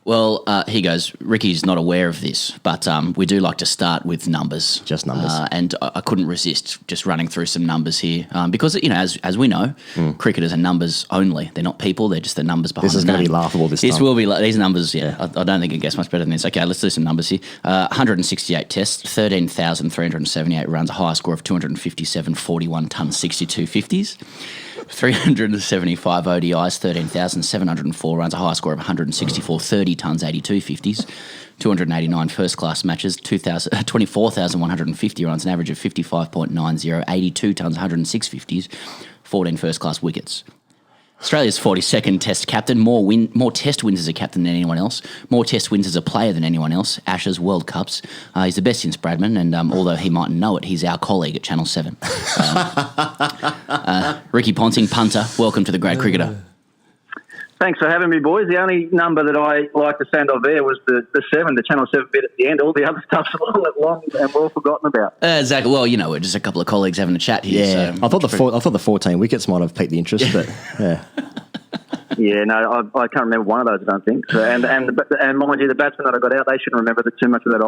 Well, here goes. Ricky's not aware of this, but we do like to start with numbers. Just numbers. And I couldn't resist just running through some numbers here because, as we know, cricketers are numbers only. They're not people. They're just the numbers behind the name. This is going to be laughable this time. This will be. These numbers, I don't think it gets much better than this. Okay, let's do some numbers here. 168 tests, 13,378 runs, a high score of 257, 41 tons, 62 50s. 375 ODIs, 13,704 runs, a high score of 164, 30 tons, 82 50s. 289 first-class matches, 24,150 runs, an average of 55.90, 82 tons, 106 50s, 14 first-class wickets. Australia's 42nd Test captain, more Test wins as a captain than anyone else, more Test wins as a player than anyone else, Ashes, World Cups. He's the best since Bradman, and although he mightn't know it, he's our colleague at Channel 7. Ricky Ponting, punter, welcome to the Grade Cricketer. Thanks for having me, boys. The only number that I like to send off there was the 7, the Channel 7 bit at the end. All the other stuff's a little bit long and well forgotten about. Exactly. Well, we're just a couple of colleagues having a chat here. Yeah, so I thought the 14 wickets might have piqued the interest, but yeah. Yeah, no, I can't remember one of those, I don't think. So, and mind you, the batsmen that I got out, they shouldn't remember too much of that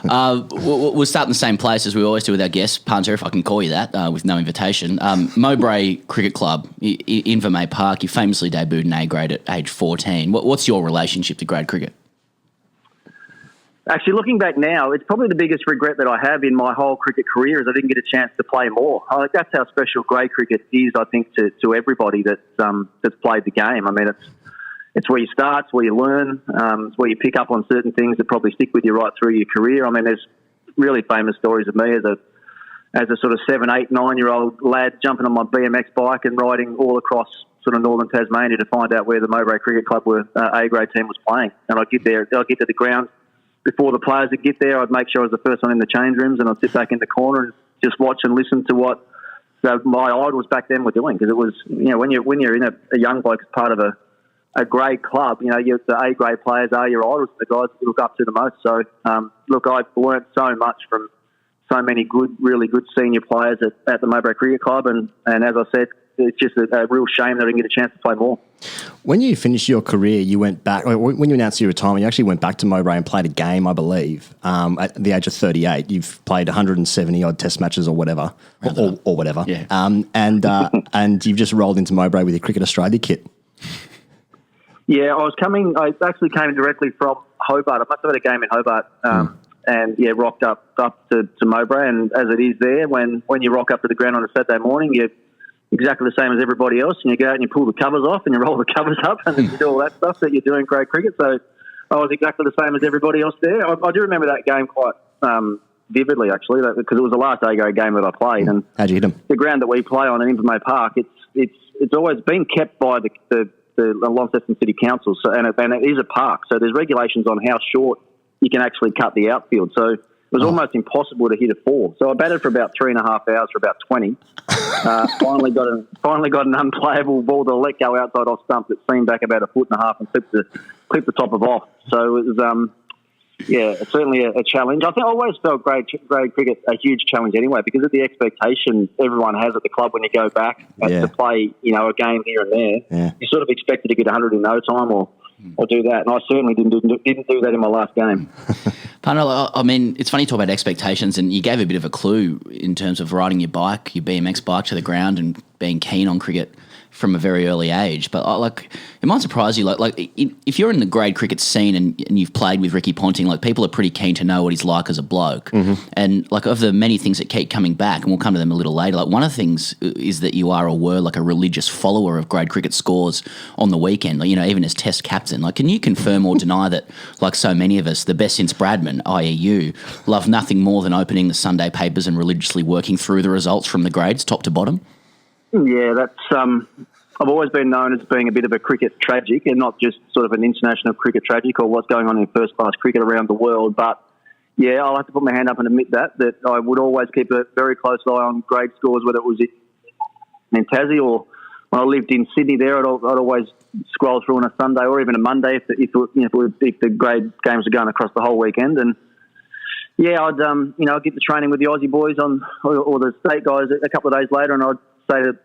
either. We'll start in the same place as we always do with our guests, punter, if I can call you that, with no invitation. Mowbray Cricket Club in Invermay Park, you famously debuted in A-grade at age 14. What's your relationship to grade cricket? Actually, looking back now, it's probably the biggest regret that I have in my whole cricket career is I didn't get a chance to play more. That's how special grade cricket is, I think, to everybody that's played the game. I mean, it's where you start, it's where you learn, it's where you pick up on certain things that probably stick with you right through your career. I mean, there's really famous stories of me as a sort of 7, 8, 9-year-old lad jumping on my BMX bike and riding all across sort of northern Tasmania to find out where the Mowbray Cricket Club A-grade team was playing. And I'd get to the ground before the players would get there. I'd make sure I was the first one in the change rooms, and I'd sit back in the corner and just watch and listen to what my idols back then were doing. Because it was, when you're in a young bloke as part of a grade club, the A-grade players are your idols, the guys that you look up to the most. So, look, I've learned so much from so many really good senior players at the Mowbray Cricket Club, and as I said, it's just a real shame that I didn't get a chance to play more. When you finished your career, you went back, when you announced your retirement, you actually went back to Mowbray and played a game, I believe, at the age of 38. You've played 170-odd test matches or whatever, or whatever. Yeah. And you've just rolled into Mowbray with your Cricket Australia kit. Yeah, I actually came directly from Hobart. I must have had a game in Hobart, and rocked up to Mowbray. And as it is there, when you rock up to the ground on a Saturday morning, you're exactly the same as everybody else, and you go out and you pull the covers off and you roll the covers up and you do all that stuff that you do in grade cricket. So I was exactly the same as everybody else there. I do remember that game quite vividly, actually, because it was the last A-grade game that I played. And how'd you hit them? The ground that we play on in Invermay Park, it's always been kept by the Launceston City Council, and it is a park, so there's regulations on how short you can actually cut the outfield. So it was almost impossible to hit a 4. So I batted for about 3.5 hours for about 20. Finally got an unplayable ball to let go outside off stump that seemed back about 1.5 foot and clipped the top of off. So it was certainly a challenge. I think I always felt grade cricket a huge challenge anyway, because of the expectation everyone has at the club when you go back to play, a game here and there. Yeah. You're sort of expected to get 100 in no time or do that, and I certainly didn't do that in my last game. Panel, I mean, it's funny you talk about expectations, and you gave a bit of a clue in terms of riding your BMX bike to the ground and being keen on cricket from a very early age. But it might surprise you, if you're in the grade cricket scene and you've played with Ricky Ponting, people are pretty keen to know what he's like as a bloke. Mm-hmm. And of the many things that keep coming back, and we'll come to them a little later, one of the things is that you are or were a religious follower of grade cricket scores on the weekend, even as Test captain. Can you confirm or deny that, like so many of us, the best since Bradman, i.e. you, love nothing more than opening the Sunday papers and religiously working through the results from the grades top to bottom? Yeah, that's. I've always been known as being a bit of a cricket tragic, and not just sort of an international cricket tragic or what's going on in first-class cricket around the world. But yeah, I'll have to put my hand up and admit that I would always keep a very close eye on grade scores, whether it was in Tassie or when I lived in Sydney. There, I'd always scroll through on a Sunday or even a Monday if the grade games were going across the whole weekend. And yeah, I'd get the training with the Aussie boys or the state guys a couple of days later, and I'd say to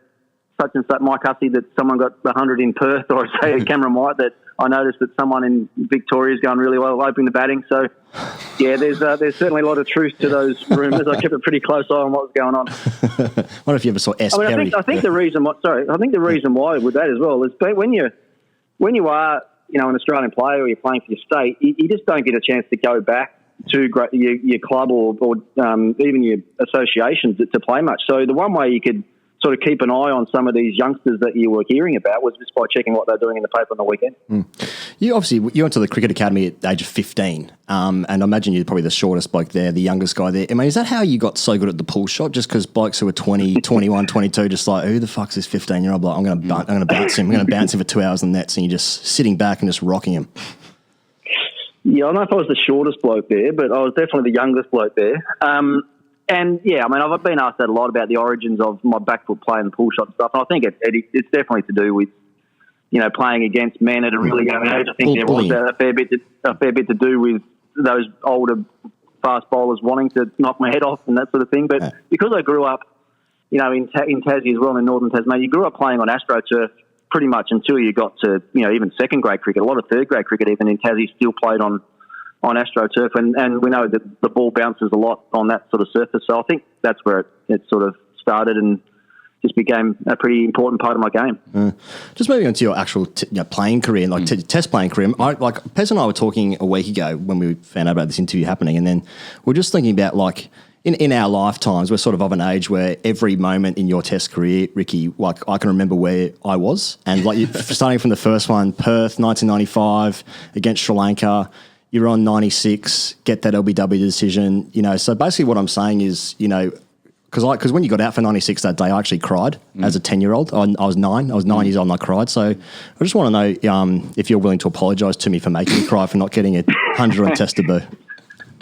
such and such Mike Hussey that someone got 100 in Perth, or say to Cameron White that I noticed that someone in Victoria is going really well opening the batting. So, yeah, there's certainly a lot of truth to those rumours. I kept a pretty close eye on what was going on. I wonder if you ever saw S. Perry. I think the reason why with that as well is when you are an Australian player or you're playing for your state, you just don't get a chance to go back to your club or even your associations to play much. So the one way you could sort of keep an eye on some of these youngsters that you were hearing about was just by checking what they're doing in the paper on the weekend. You went to the cricket academy at the age of 15, and I imagine you're probably the shortest bloke there, the youngest guy there. I mean, is that how you got so good at the pull shot? Just because blokes who are 20, 21, 22, just like, who the fuck's this 15-year-old bloke? I'm going to bounce him. I'm going to bounce him for 2 hours on the nets, and you're just sitting back and just rocking him. Yeah, I don't know if I was the shortest bloke there, but I was definitely the youngest bloke there. And yeah, I mean, I've been asked that a lot about the origins of my back foot play and pull shot and stuff. And I think it's definitely to do with, playing against men at a really young age. I think there was a fair bit to do with those older fast bowlers wanting to knock my head off and that sort of thing. But because I grew up, in Tassie as well, in northern Tasmania, you grew up playing on AstroTurf pretty much until you got to, even second grade cricket. A lot of third grade cricket, even in Tassie, still played on AstroTurf, and we know that the ball bounces a lot on that sort of surface. So I think that's where it sort of started and just became a pretty important part of my game. Just moving on to your actual playing career, like test playing career. Pez and I were talking a week ago when we found out about this interview happening, and then we're just thinking about in our lifetimes, we're sort of an age where every moment in your test career, Ricky, I can remember where I was, and starting from the first one, Perth, 1995 against Sri Lanka. You're on 96, get that LBW decision, So basically what I'm saying is, because when you got out for 96 that day, I actually cried as a 10-year-old. I was 9. I was 9 years old and I cried. So I just want to know if you're willing to apologise to me for making me cry for not getting a 100 on test debut.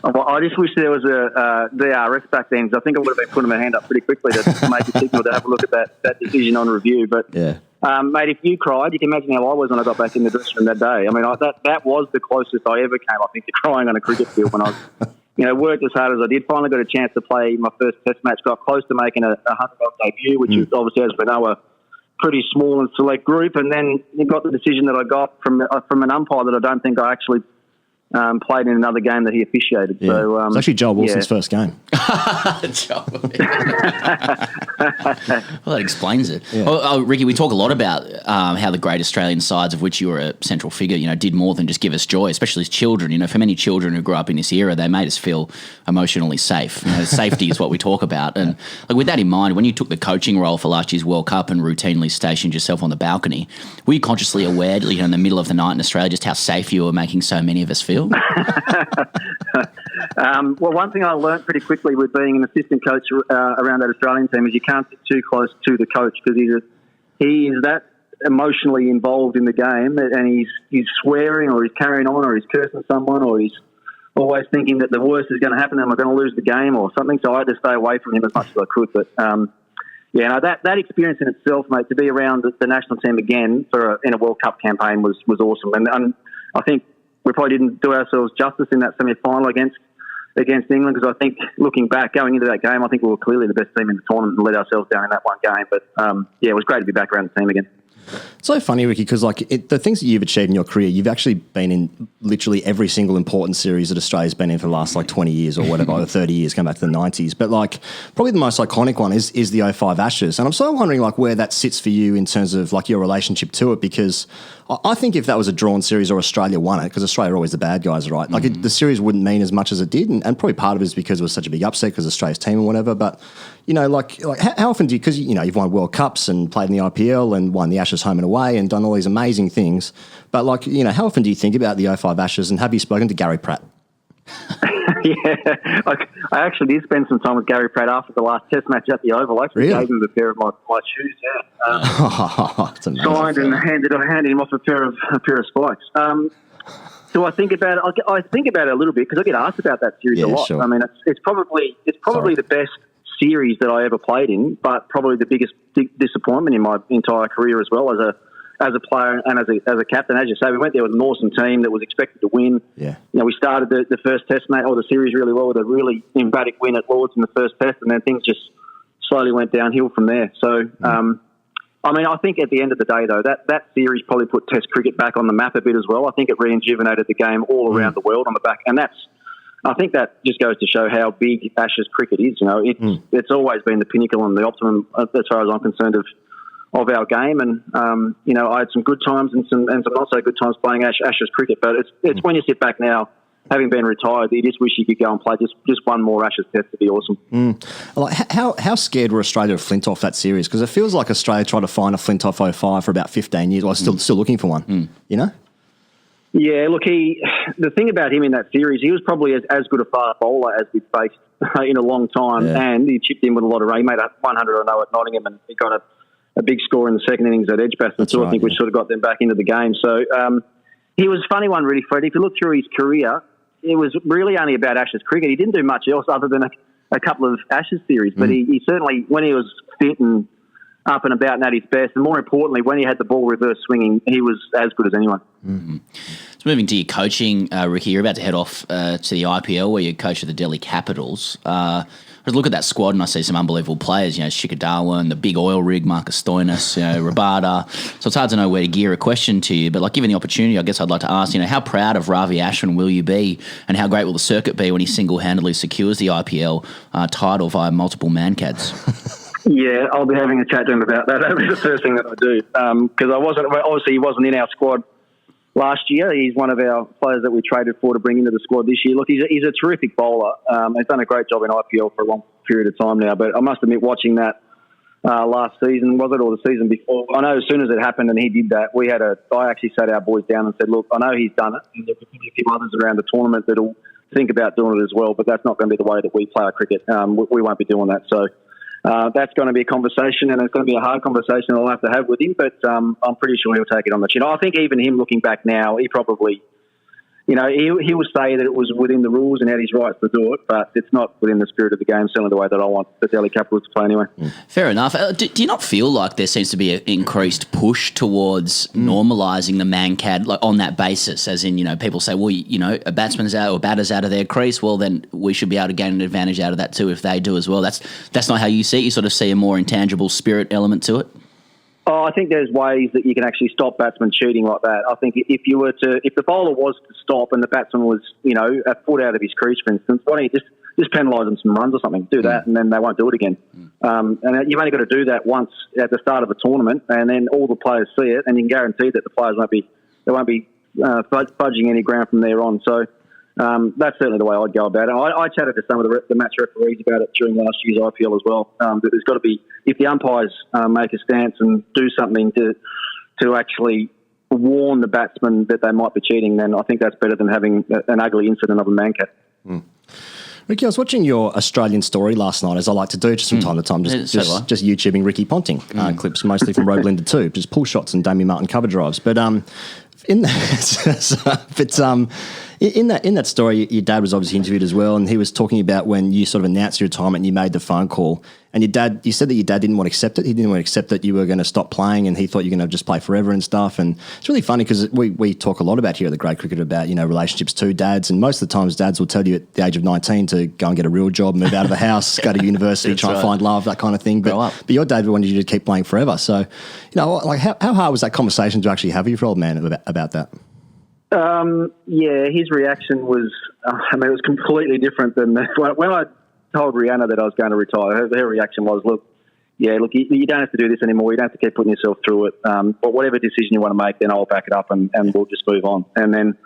Well, I just wish there was a DRS back then, because I think I would have been putting my hand up pretty quickly to make a signal to have a look at that decision on review. But, mate, if you cried, you can imagine how I was when I got back in the dressing room that day. I mean, that was the closest I ever came, I think, to crying on a cricket field when I was, worked as hard as I did. Finally got a chance to play my first test match, got close to making a 100-odd debut, which is obviously, as we know, a pretty small and select group. And then you got the decision that I got from an umpire that I don't think I actually played in another game that he officiated. Yeah. So it's actually Joel Wilson's first game. Well, that explains it. Yeah. Ricky, we talk a lot about how the great Australian sides, of which you were a central figure, did more than just give us joy, especially as children. For many children who grew up in this era, they made us feel emotionally safe. Safety is what we talk about. And with that in mind, when you took the coaching role for last year's World Cup and routinely stationed yourself on the balcony, were you consciously aware, in the middle of the night in Australia, just how safe you were making so many of us feel? Well, one thing I learned pretty quickly with being an assistant coach around that Australian team is you can't sit too close to the coach, because he is that emotionally involved in the game, and he's swearing or he's carrying on or he's cursing someone or he's always thinking that the worst is going to happen and we're going to lose the game or something. So I had to stay away from him as much as I could. But that experience in itself, mate, to be around the national team again in a World Cup campaign was awesome. And I think we probably didn't do ourselves justice in that semi-final against England, because I think, looking back, going into that game, I think we were clearly the best team in the tournament and let ourselves down in that one game. But, it was great to be back around the team again. It's so funny, Ricky, because the things that you've achieved in your career, you've actually been in literally every single important series that Australia's been in for the last 20 years or whatever, or 30 years, going back to the 90s. But probably the most iconic one is the 05 Ashes. And I'm sort of wondering where that sits for you in terms of your relationship to it, because I think if that was a drawn series or Australia won it, because Australia are always the bad guys, right? The series wouldn't mean as much as it did, and probably part of it is because it was such a big upset because Australia's team and whatever. But how often do you? Because you've won World Cups and played in the IPL and won the Ashes home and away and done all these amazing things. But how often do you think about the 05 Ashes, and have you spoken to Gary Pratt? Yeah, I actually did spend some time with Gary Pratt after the last Test match at the Oval. I actually gave him a pair of my shoes. Yeah, signed and handed him off a pair of spikes. So I think about it. I think about it a little bit because I get asked about that series a lot. Sure. I mean, it's probably the best series that I ever played in, but probably the biggest disappointment in my entire career as well as a player and as a captain. As you say, we went there with an awesome team that was expected to win. Yeah. We started the first Test match or the series really well with a really emphatic win at Lords in the first Test, and then things just slowly went downhill from there. So, I mean, I think at the end of the day, though, that series probably put Test cricket back on the map a bit as well. I think it rejuvenated the game all around the world on the back, and I think that just goes to show how big Ashes cricket is. You know, it's always been the pinnacle and the optimum, as far as I'm concerned, of our game. And you know, I had some good times and some not so good times playing Ashes cricket. But it's when you sit back now, having been retired, you just wish you could go and play just one more Ashes Test to be awesome. Like how scared were Australia of Flintoff that series? Because it feels like Australia tried to find a Flintoff 05 for about 15 years. Well, still looking for one. You know. Yeah, look, the thing about him in that series, he was probably as good a fast bowler as we've faced in a long time, and he chipped in with a lot of run. He made a 100 at Nottingham, and he got a big score in the second innings at Edgbaston too, I think, which sort of got them back into the game. So he was a funny one, really, Fred. If you look through his career, it was really only about Ashes cricket. He didn't do much else other than a couple of Ashes series, but he certainly, when he was fit and up and about and at his best, and more importantly, when he had the ball reverse swinging, he was as good as anyone. So moving to your coaching, Ricky, you're about to head off to the IPL where you're coach of the Delhi Capitals. I look at that squad and I see some unbelievable players, you know, Shikhar Dhawan, the big oil rig, Marcus Stoinis, you know, Rabada. So it's hard to know where to gear a question to you, but like given the opportunity, I guess I'd like to ask, you know, how proud of Ravi Ashwin will you be, and how great will the circuit be when he single-handedly secures the IPL title via multiple mancads? Yeah, I'll be having a chat to him about that. That'll be the first thing that I do, because obviously he wasn't in our squad last year. He's one of our players that we traded for to bring into the squad this year. Look, he's a terrific bowler. He's done a great job in IPL for a long period of time now, but I must admit, watching that last season, was it, or the season before, I know as soon as it happened and he did that, I actually sat our boys down and said, look, I know he's done it, and there'll be a few others around the tournament that'll think about doing it as well, but that's not going to be the way that we play our cricket. We won't be doing that. So that's going to be a conversation, and it's going to be a hard conversation I'll have to have with him, but I'm pretty sure he'll take it on the chin. I think even him looking back now, he probably, you know, he will say that it was within the rules and had his rights to do it, but it's not within the spirit of the game, certainly the way that I want the Delhi Capitals to play anyway. Fair enough. Do you not feel like there seems to be an increased push towards normalising the mancad, like on that basis, as in, you know, people say, well, you know, a batsman's out or batter's out of their crease, well, then we should be able to gain an advantage out of that too if they do as well. That's not how you see it. You sort of see a more intangible spirit element to it. Oh, I think there's ways that you can actually stop batsmen cheating like that. I think if the bowler was to stop and the batsman was, you know, a foot out of his crease, for instance, why don't you just penalise them some runs or something? Do that, and then they won't do it again. And you've only got to do that once at the start of a tournament, and then all the players see it, and you can guarantee that the players won't be fudging any ground from there on. So that's certainly the way I'd go about it. I chatted to some of the match referees about it during last year's IPL as well. That there's got to be, if the umpires make a stance and do something to actually warn the batsman that they might be cheating, then I think that's better than having an ugly incident of a mancat. Ricky, I was watching your Australian story last night, as I like to do just from time to time, just YouTubing Ricky Ponting clips, mostly from Road Blender 2, just pull shots and Damien Martin cover drives. But in that story, your dad was obviously interviewed as well, and he was talking about when you sort of announced your retirement and you made the phone call, and you said that your dad didn't want to accept it. He didn't want to accept that you were going to stop playing, and he thought you were going to just play forever and stuff. And it's really funny because we talk a lot about here at the Great Cricket about, you know, relationships to dads, and most of the times dads will tell you at the age of 19 to go and get a real job, move out of the house, go to university, try and find love, that kind of thing. But your dad wanted you to keep playing forever. So, you know, like how hard was that conversation to actually have with your old man about that? Yeah, his reaction was, it was completely different than when I told Rihanna that I was going to retire. Her reaction was, look, you don't have to do this anymore. You don't have to keep putting yourself through it. But whatever decision you want to make, then I'll back it up and we'll just move on. And then,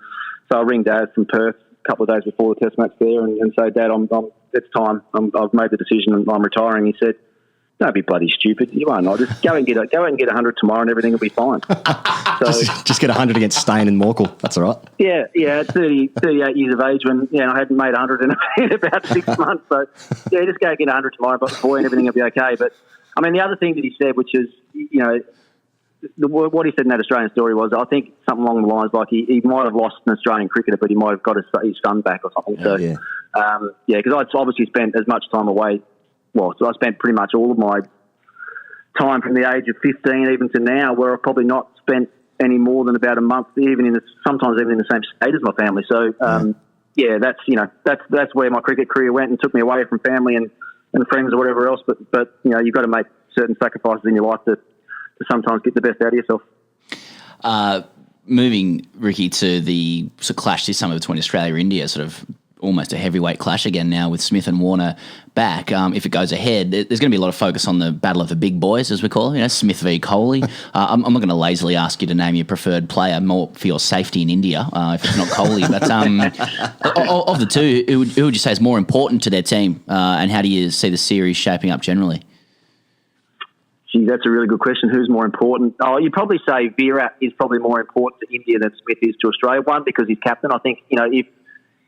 so I ring Dad from Perth a couple of days before the Test match there and say, Dad, it's time. I've made the decision and I'm retiring. He said, don't be bloody stupid. You won't. I'll just go and get 100 tomorrow and everything will be fine. So, just get 100 against Stain and Morkel. That's all right. Yeah, at 38 years of age when I hadn't made 100 in about 6 months. So, yeah, just go get 100 tomorrow, but boy, and everything will be okay. But, I mean, the other thing that he said, which is, you know, what he said in that Australian story was, I think something along the lines like he might have lost an Australian cricketer, but he might have got his son back or something. Because I'd obviously spent as much time away. Well, so I spent pretty much all of my time from the age of 15 even to now, where I've probably not spent any more than about a month, sometimes even in the same state as my family. So, that's where my cricket career went and took me away from family and friends or whatever else. But you know, you've got to make certain sacrifices in your life to sometimes get the best out of yourself. Moving, Ricky, to the sort of clash this summer between Australia and India, sort of almost a heavyweight clash again now with Smith and Warner back. If it goes ahead, there's going to be a lot of focus on the battle of the big boys, as we call it, Smith v. Kohli. I'm not going to lazily ask you to name your preferred player, more for your safety in India, if it's not Kohli. But of the two, who would you say is more important to their team, and how do you see the series shaping up generally? Gee, that's a really good question. Who's more important? Oh, you'd probably say Virat is probably more important to India than Smith is to Australia. One, because he's captain. I think,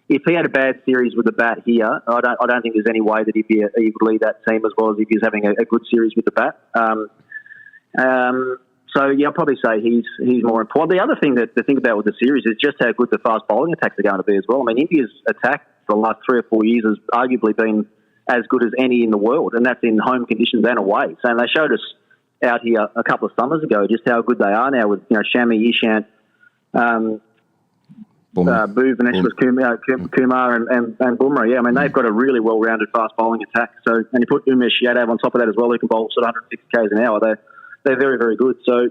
if he had a bad series with the bat here, I don't think there's any way that he would lead that team as well as if he's having a good series with the bat. So I'll probably say he's more important. The other thing to think about with the series is just how good the fast bowling attacks are going to be as well. I mean, India's attack for the last 3 or 4 years has arguably been as good as any in the world, and that's in home conditions and away. So they showed us out here a couple of summers ago just how good they are now with Shami, Ishant, Bhuvaneshwar Kumar and Bumrah. Yeah, I mean, they've got a really well-rounded fast bowling attack. So, and you put Umesh Yadav on top of that as well, who can bowl sort of 160 k's an hour. They're very, very good. So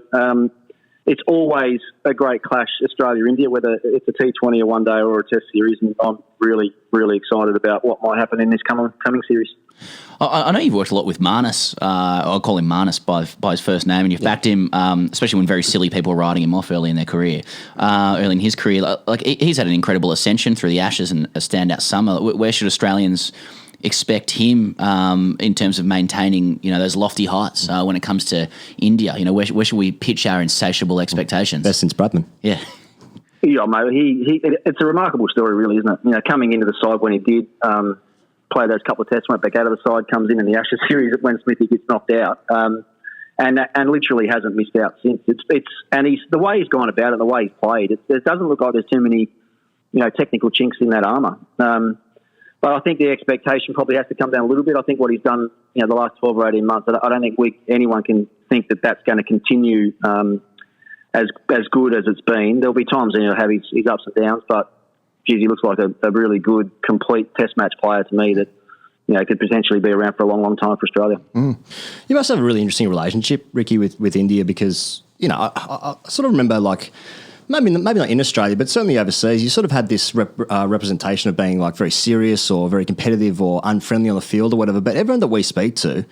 it's always a great clash, Australia-India, whether it's a T20, a one-day or a test series, and I'm really, really excited about what might happen in this coming series. I know you've worked a lot with Marnus. I'll call him Marnus by his first name, and you've backed him, especially when very silly people were writing him off early in their career, early in his career. Like he's had an incredible ascension through the Ashes and a standout summer. Where should Australians expect him in terms of maintaining, those lofty heights when it comes to India? Where should we pitch our insatiable expectations? Best since Bradman. Yeah. Yeah, mate. It's a remarkable story, really, isn't it? Coming into the side when he did. Play those couple of tests, went back out of the side, comes in the Ashes series when Smithy gets knocked out, and literally hasn't missed out since. He's the way he's gone about it, the way he's played. It doesn't look like there's too many, technical chinks in that armour. But I think the expectation probably has to come down a little bit. I think what he's done, the last 12 or 18 months, I don't think anyone can think that that's going to continue as good as it's been. There'll be times he'll have his ups and downs, but geez, he looks like a really good, complete test match player to me that, could potentially be around for a long, long time for Australia. Mm. You must have a really interesting relationship, Ricky, with India because, I sort of remember maybe not in Australia, but certainly overseas, you sort of had this representation of being very serious or very competitive or unfriendly on the field or whatever. But everyone that we speak to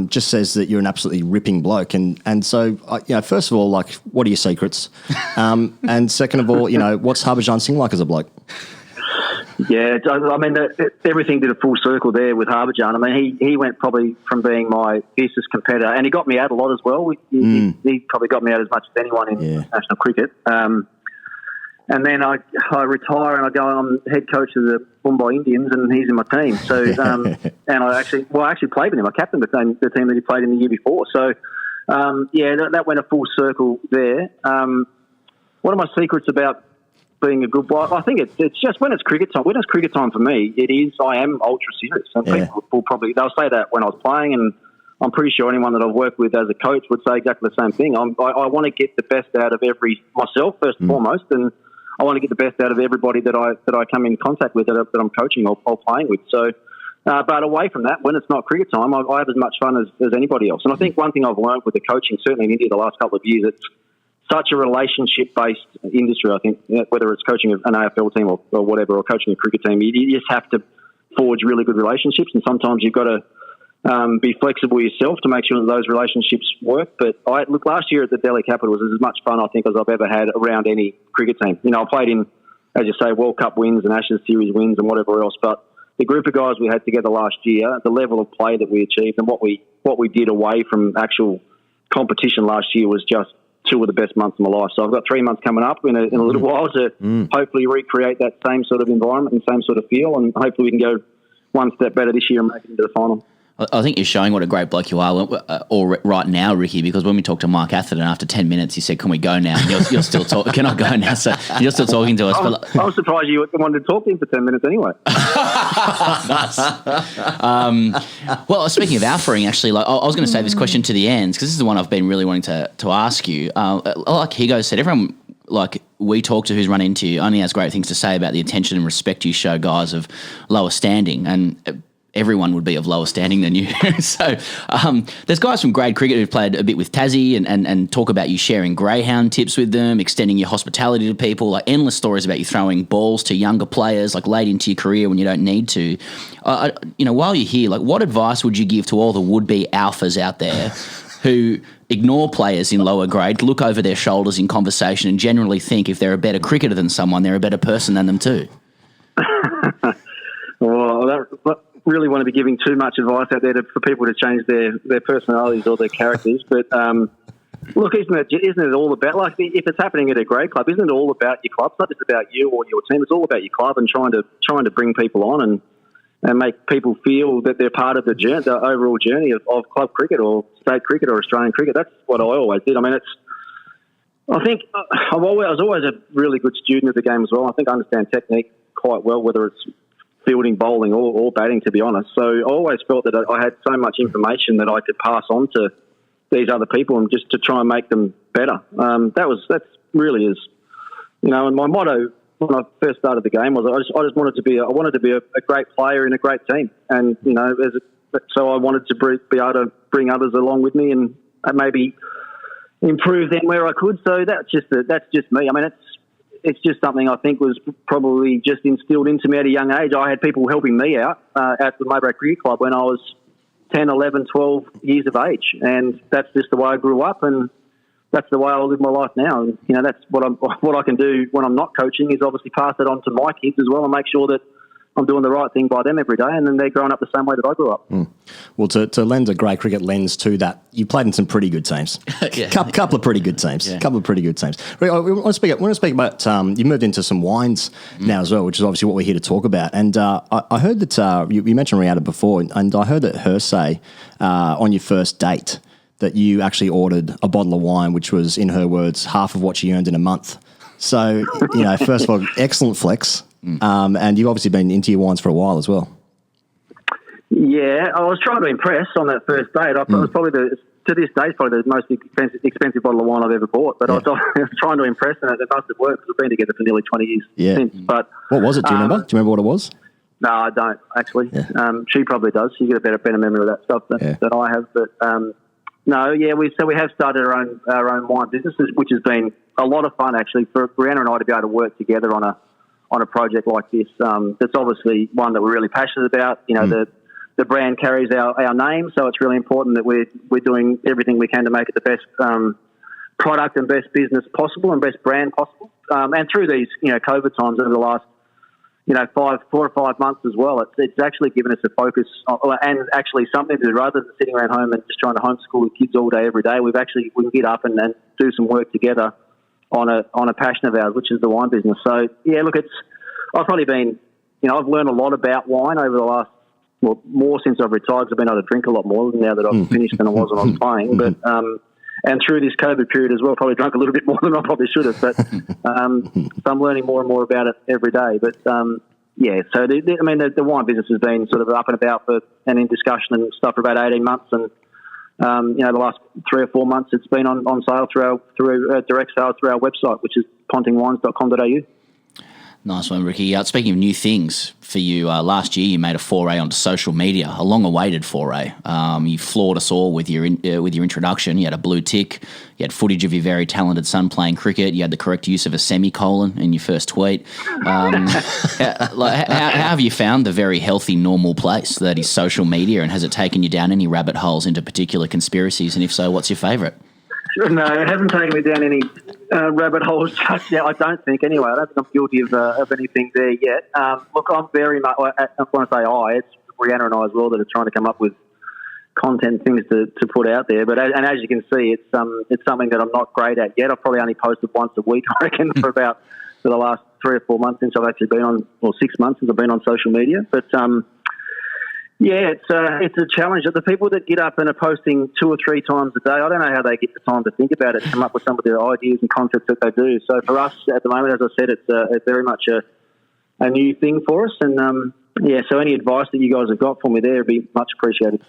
just says that you're an absolutely ripping bloke. And so, first of all, what are your secrets? And second of all, what's Harbhajan Singh like as a bloke? Yeah, I mean, everything did a full circle there with Harbhajan. I mean, he went probably from being my fiercest competitor, and he got me out a lot as well. He probably got me out as much as anyone in international cricket. And then I retire and I go, I'm head coach of the Mumbai Indians, and he's in my team. So, and I actually played with him. I captained the team that he played in the year before. So, that went a full circle there. What are my secrets about being a good bloke? I think it's just when it's cricket time. When it's cricket time for me, I am ultra serious. And people will they'll say that when I was playing, and I'm pretty sure anyone that I've worked with as a coach would say exactly the same thing. I want to get the best out of myself first and foremost, and I want to get the best out of everybody that I come in contact with that I'm coaching or playing with. So, but away from that, when it's not cricket time, I have as much fun as anybody else. And I think one thing I've learned with the coaching, certainly in India the last couple of years, it's such a relationship-based industry. I think whether it's coaching an AFL team or whatever, or coaching a cricket team, you just have to forge really good relationships, and sometimes you've got to be flexible yourself to make sure that those relationships work. But last year at the Delhi Capitals was as much fun, I think, as I've ever had around any cricket team. I played in, as you say, World Cup wins and Ashes series wins and whatever else. But the group of guys we had together last year, the level of play that we achieved and what we did away from actual competition last year was just two of the best months of my life. So I've got 3 months coming up in a little while to hopefully recreate that same sort of environment and same sort of feel, and hopefully we can go one step better this year and make it into the final. I think you're showing what a great bloke you are right now, Ricky, because when we talked to Mike Atherton after 10 minutes, he said, can we go now? And you're still talking. Can I go now? So you're still talking to us. I was surprised you wanted to talk to him for 10 minutes anyway. Nice. Well, speaking of alphaing, actually, I was going to say this question to the ends, because this is the one I've been really wanting to ask you. Like Higo said, everyone we talk to who's run into you only has great things to say about the attention and respect you show guys of lower standing. And everyone would be of lower standing than you. So there's guys from grade cricket who've played a bit with Tassie and talk about you sharing greyhound tips with them, extending your hospitality to people, like endless stories about you throwing balls to younger players, like late into your career when you don't need to. While you're here, like what advice would you give to all the would-be alphas out there who ignore players in lower grade, look over their shoulders in conversation and generally think if they're a better cricketer than someone, they're a better person than them too? Well, I really want to be giving too much advice out there for people to change their personalities or their characters. But look, isn't it all about, like, if it's happening at a grade club, isn't it all about your club? It's not just about you or your team. It's all about your club and trying to bring people on and make people feel that they're part of the overall journey of club cricket or state cricket or Australian cricket. That's what I always did. I mean, I was always a really good student of the game as well. I think I understand technique quite well, whether it's fielding, bowling, or batting, to be honest. So I always felt that I had so much information that I could pass on to these other people and just to try and make them better. That's really is, and my motto when I first started the game was I just wanted to be a great player in a great team, and so I wanted to be able to bring others along with me and maybe improve them where I could. So that's just me. I mean, it's just something I think was probably just instilled into me at a young age. I had people helping me out at the Mowbray Cricket Club when I was 10, 11, 12 years of age, and that's just the way I grew up, and that's the way I live my life now. And that's what I can do when I'm not coaching is obviously pass it on to my kids as well and make sure that I'm doing the right thing by them every day, and then they're growing up the same way that I grew up. Well, to lend a grade cricket lens to that, you played in some pretty good teams. Couple of pretty good teams. Yeah. Couple of pretty good teams. We want to speak about you moved into some wines now as well, which is obviously what we're here to talk about. And I heard that you mentioned Rihanna before, and I heard that her say on your first date that you actually ordered a bottle of wine, which was, in her words, half of what she earned in a month. So, first of all, excellent flex. And you've obviously been into your wines for a while as well. Yeah, I was trying to impress on that first date. It was probably to this day, it's probably the most expensive bottle of wine I've ever bought. But I was trying to impress, and it must have worked because we've been together for nearly 20 years since. But what was it? Do you remember? Do you remember what it was? No, I don't actually. Yeah. She probably does. She's got a better memory of that stuff than I have. But we have started our own wine businesses, which has been a lot of fun actually for Brianna and I to be able to work together on a project like this. That's obviously one that we're really passionate about. The brand carries our name, so it's really important that we're doing everything we can to make it the best product and best business possible and best brand possible. And through these COVID times over the last 4 or 5 months as well, it's actually given us a focus and actually something to do rather than sitting around home and just trying to homeschool the kids all day every day. We can get up and do some work together on a passion of ours, which is the wine business. So yeah, look, I've probably been, I've learned a lot about wine over the last, more since I've retired. I've been able to drink a lot more now that I've finished than I was when I was playing. But and through this COVID period as well, probably drunk a little bit more than I probably should have. But so I'm learning more and more about it every day. But so the wine business has been sort of up and about and in discussion and stuff for about 18 months, and the last 3 or 4 months it's been on sale through direct sales through our website, which is pontingwines.com.au. Nice one, Ricky. Speaking of new things for you, last year you made a foray onto social media, a long-awaited foray. You floored us all with your introduction. You had a blue tick. You had footage of your very talented son playing cricket. You had the correct use of a semicolon in your first tweet. How have you found the very healthy, normal place that is social media, and has it taken you down any rabbit holes into particular conspiracies? And if so, what's your favourite? No, it hasn't taken me down any rabbit holes just yet. I don't think, anyway. I don't think I'm guilty of anything there yet. Look, I'm very much, when I say it's Brianna and I as well that are trying to come up with content things to put out there. But as you can see, it's something that I'm not great at yet. I've probably only posted once a week, I reckon, for the last 3 or 4 months since I've actually been on, or 6 months since I've been on social media. But it's a challenge. The people that get up and are posting 2 or 3 times a day, I don't know how they get the time to think about it, come up with some of the ideas and concepts that they do. So for us at the moment, as I said, it's very much a new thing for us. And Yeah, so any advice that you guys have got for me there would be much appreciated.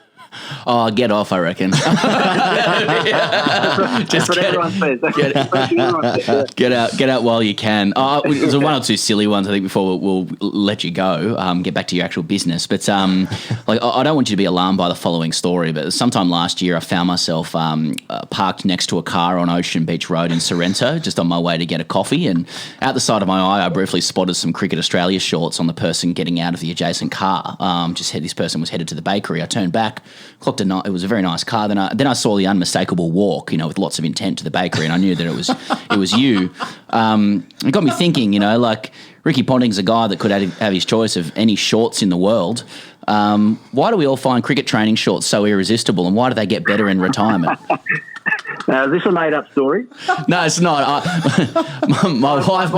Oh, get off, I reckon. That's what everyone says. Get out while you can. There's one or two silly ones, I think, before we'll let you go, get back to your actual business. But like, I don't want you to be alarmed by the following story, but sometime last year I found myself parked next to a car on Ocean Beach Road in Sorrento, just on my way to get a coffee, and out the side of my eye I briefly spotted some Cricket Australia shorts on the person getting out of the adjacent car. This person was headed to the bakery. I turned back, clocked it was a very nice car. Then I saw the unmistakable walk, with lots of intent to the bakery, and I knew that it was you. It got me thinking, like Ricky Ponting's a guy that could have his choice of any shorts in the world. Why do we all find cricket training shorts so irresistible, and why do they get better in retirement? Is this a made-up story? No, it's not. My wife's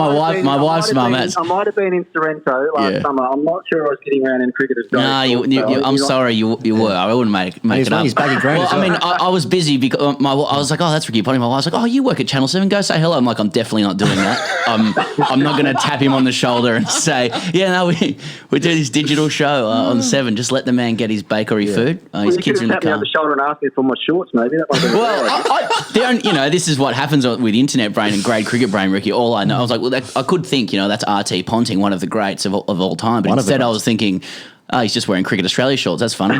mum. I might have been in Sorrento last summer. I'm not sure I was getting around in Cricket Australia. No, I'm sorry, you were. I wouldn't make it up. He's baggy green. Well, I mean, I was busy because I was like, oh, that's Ricky Ponting. My wife's like, oh, you work at Channel 7. Go say hello. I'm like, I'm definitely not doing that. I'm not going to tap him on the shoulder and say, yeah, no, we do this digital show on 7. Just let the man get his bakery food. His kids are in the car. You could have tapped me on the shoulder and asked me for my shorts, maybe. That might have been this is what happens with internet brain and grade cricket brain, Ricky. All I know, I was like, well, I could think, that's RT Ponting, one of the greats of all time. But instead I was thinking, oh, he's just wearing Cricket Australia shorts. That's funny.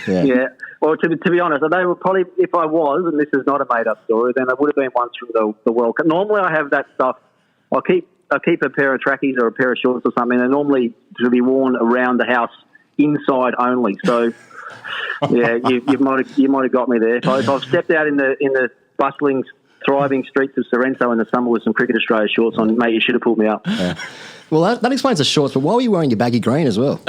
Yeah. Well, to be honest, they were probably, if I was, and this is not a made-up story, then it would have been ones from the World Cup. Normally I have that stuff. I'll keep a pair of trackies or a pair of shorts or something. They're normally to be worn around the house inside only. So, yeah, you might have got me there. If I've stepped out in the bustling, thriving streets of Sorrento in the summer with some Cricket Australia shorts on, mate, you should have pulled me up. Yeah. Well, that explains the shorts, but why were you wearing your baggy green as well?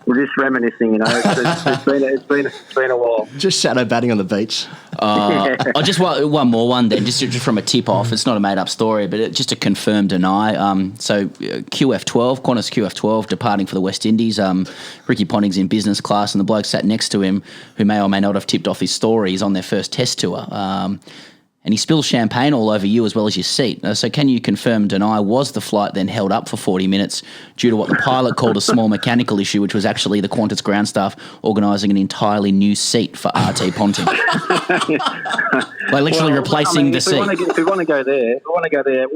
We're just reminiscing, It's been a while. Just shadow batting on the beach. I just want one more one then, just from a tip-off. It's not a made-up story, but just to confirm, deny. QF12, Qantas QF12, departing for the West Indies. Ricky Ponting's in business class, and the bloke sat next to him, who may or may not have tipped off his story, is on their first test tour. And he spills champagne all over you as well as your seat. So can you confirm, deny, was the flight then held up for 40 minutes due to what the pilot called a small mechanical issue, which was actually the Qantas ground staff organising an entirely new seat for RT Ponting? Like literally replacing the seat. If we want to go there,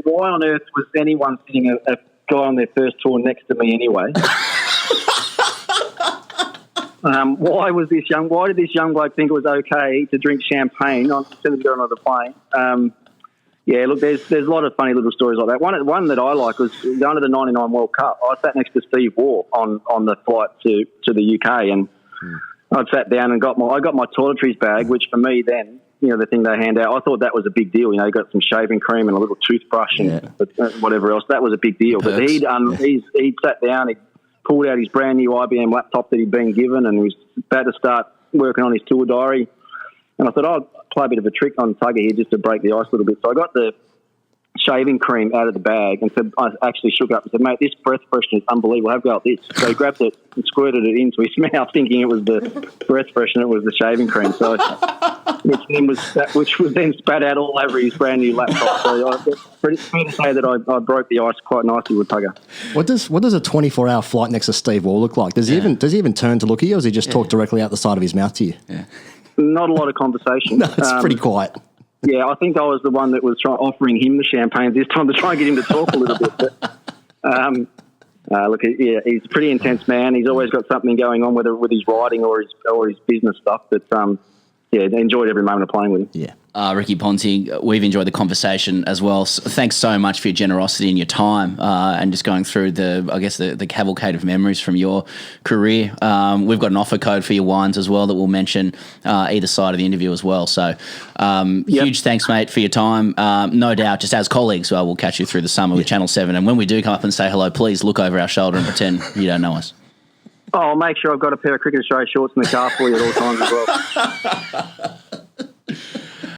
why on earth was anyone sitting a guy on their first tour next to me anyway? Why did this young bloke think it was okay to drink champagne instead of going on the plane? There's a lot of funny little stories like that. One that I like was going to the '99 World Cup. I sat next to Steve Waugh on the flight to the UK, and I'd sat down and got my toiletries bag, which for me then, the thing they hand out, I thought that was a big deal. You got some shaving cream and a little toothbrush and whatever else. That was a big deal. Perks. But he'd sat down. He pulled out his brand new IBM laptop that he'd been given, and he was about to start working on his tour diary. And I thought, I'll play a bit of a trick on Tugger here just to break the ice a little bit. So I got the shaving cream out of the bag and said, I actually shook up and said, mate, this breath freshener is unbelievable. Have a go at this. So he grabbed it and squirted it into his mouth, thinking it was the breath freshener, it was the shaving cream. So which was then spat out all over his brand new laptop. So it's fair to say that I broke the ice quite nicely with Tugger. What does a 24-hour flight next to Steve Waugh look like? Does he even turn to look at you, or does he just talk directly out the side of his mouth to you? Yeah. Not a lot of conversation. No, it's pretty quiet. Yeah, I think I was the one that was offering him the champagne this time to try and get him to talk a little bit. But, he's a pretty intense man. He's always got something going on, whether with his writing or his business stuff. But enjoyed every moment of playing with him. Yeah. Ricky Ponting, we've enjoyed the conversation as well. So thanks so much for your generosity and your time and just going through the cavalcade of memories from your career. We've got an offer code for your wines as well that we'll mention either side of the interview as well. So huge thanks, mate, for your time. No doubt, just as colleagues, we'll catch you through the summer with Channel 7. And when we do come up and say hello, please look over our shoulder and pretend you don't know us. I'll make sure I've got a pair of Cricket Australia shorts in the car for you at all times as well.